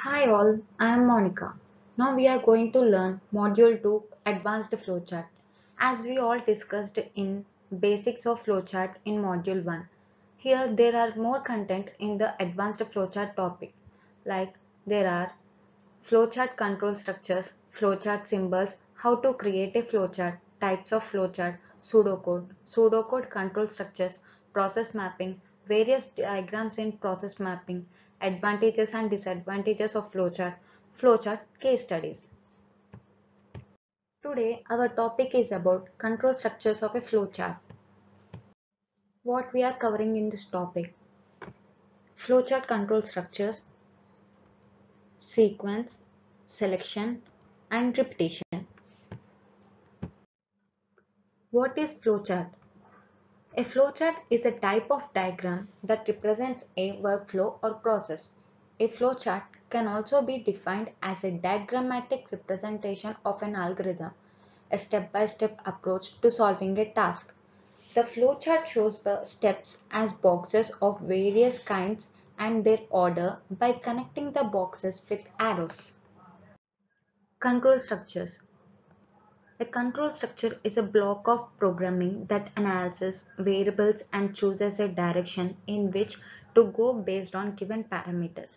Hi all, I am Monica. Now we are going to learn Module 2 Advanced Flowchart. As we all discussed in Basics of Flowchart in Module 1. Here there are more content in the Advanced Flowchart topic. Like there are flowchart control structures, flowchart symbols, how to create a flowchart, types of flowchart, pseudocode control structures, process mapping, various diagrams in process mapping, advantages and disadvantages of flowchart case studies. Today our topic is about control structures of a flowchart. What we are covering in this topic: flowchart control structures, sequence, selection, and repetition. What is flowchart? A flowchart is a type of diagram that represents a workflow or process. A flowchart can also be defined as a diagrammatic representation of an algorithm, a step-by-step approach to solving a task. The flowchart shows the steps as boxes of various kinds and their order by connecting the boxes with arrows. Control structures. A control structure is a block of programming that analyzes variables and chooses a direction in which to go based on given parameters.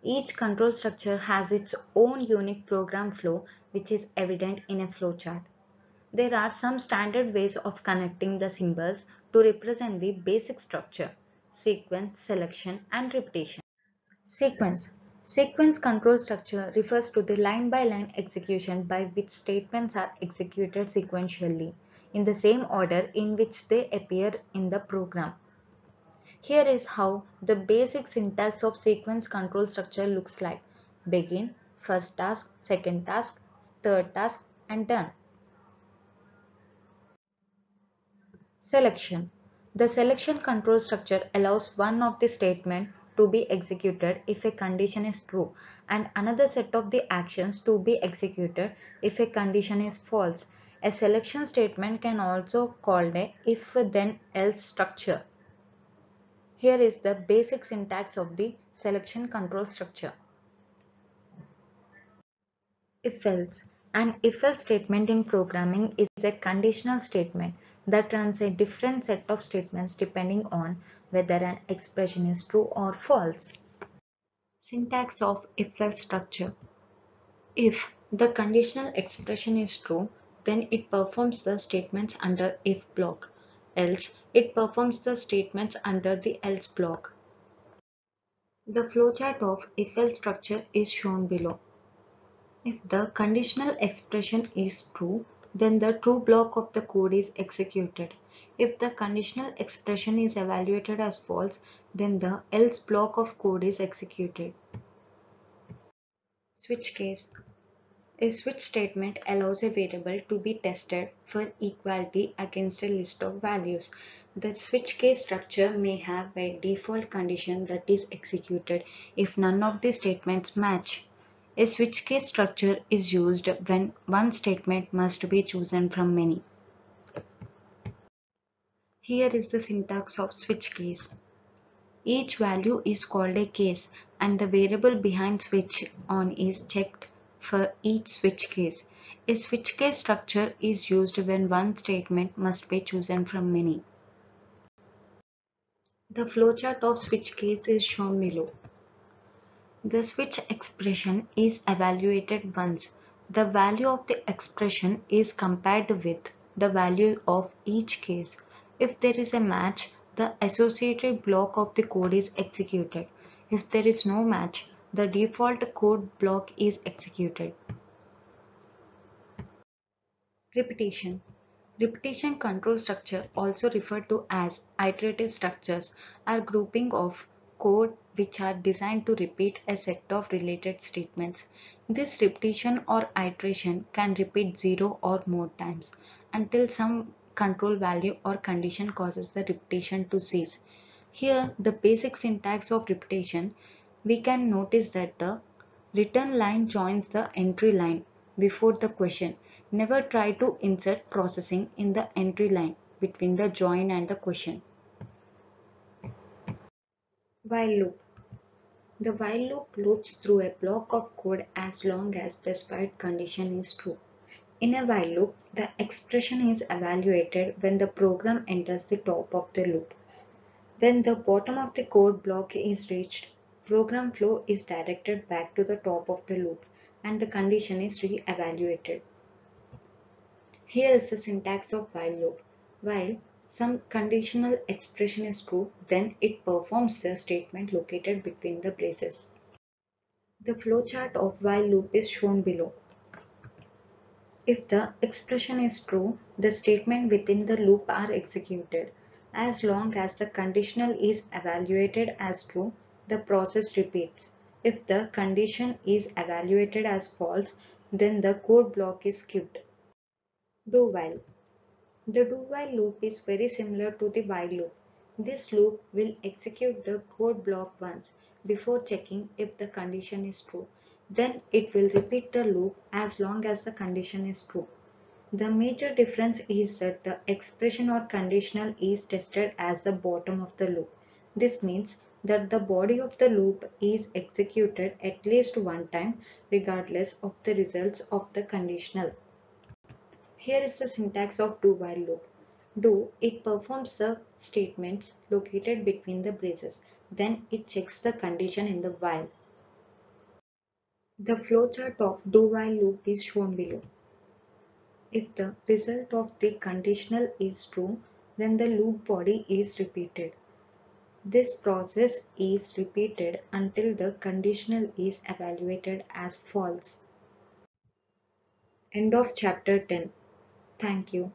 Each control structure has its own unique program flow, which is evident in a flowchart. There are some standard ways of connecting the symbols to represent the basic structure: sequence, selection, and repetition. Sequence. Sequence control structure refers to the line-by-line execution by which statements are executed sequentially in the same order in which they appear in the program. Here is how the basic syntax of sequence control structure looks like: begin, first task, second task, third task, and done. Selection. The selection control structure allows one of the statement to be executed if a condition is true and another set of the actions to be executed if a condition is false. A selection statement can also called a if then else structure. Here is the basic syntax of the selection control structure. If else. An if else statement in programming is a conditional statement that runs a different set of statements depending on whether an expression is true or false. Syntax of if else structure. If the conditional expression is true, then it performs the statements under if block. Else, it performs the statements under the else block. The flowchart of if else structure is shown below. If the conditional expression is true, then the true block of the code is executed. If the conditional expression is evaluated as false, then the else block of code is executed. Switch case. A switch statement allows a variable to be tested for equality against a list of values. The switch case structure may have a default condition that is executed if none of the statements match. A switch case structure is used when one statement must be chosen from many. Here is the syntax of switch case. Each value is called a case and the variable behind switch on is checked for each switch case. A switch case structure is used when one statement must be chosen from many. The flowchart of switch case is shown below. The switch expression is evaluated once. The value of the expression is compared with the value of each case. If there is a match, the associated block of the code is executed. If there is no match, the default code block is executed. Repetition. Repetition control structure, also referred to as iterative structures, are grouping of code which are designed to repeat a set of related statements. This repetition or iteration can repeat 0 or more times until some control value or condition causes the repetition to cease. Here, the basic syntax of repetition, we can notice that the return line joins the entry line before the question. Never try to insert processing in the entry line between the join and the question. While loop. The while loop loops through a block of code as long as specified condition is true. In a while loop, the expression is evaluated when the program enters the top of the loop. When the bottom of the code block is reached, program flow is directed back to the top of the loop and the condition is re-evaluated. Here is the syntax of while loop. While some conditional expression is true, then it performs the statement located between the braces. The flowchart of while loop is shown below. If the expression is true, the statement within the loop are executed. As long as the conditional is evaluated as true, the process repeats. If the condition is evaluated as false, then the code block is skipped. Do while. The do while loop is very similar to the while loop. This loop will execute the code block once before checking if the condition is true. Then it will repeat the loop as long as the condition is true. The major difference is that the expression or conditional is tested as the bottom of the loop. This means that the body of the loop is executed at least one time regardless of the results of the conditional. Here is the syntax of do while loop. Do, it performs the statements located between the braces. Then it checks the condition in the while. The flowchart of do while loop is shown below. If the result of the conditional is true, then the loop body is repeated. This process is repeated until the conditional is evaluated as false. End of chapter 10. Thank you.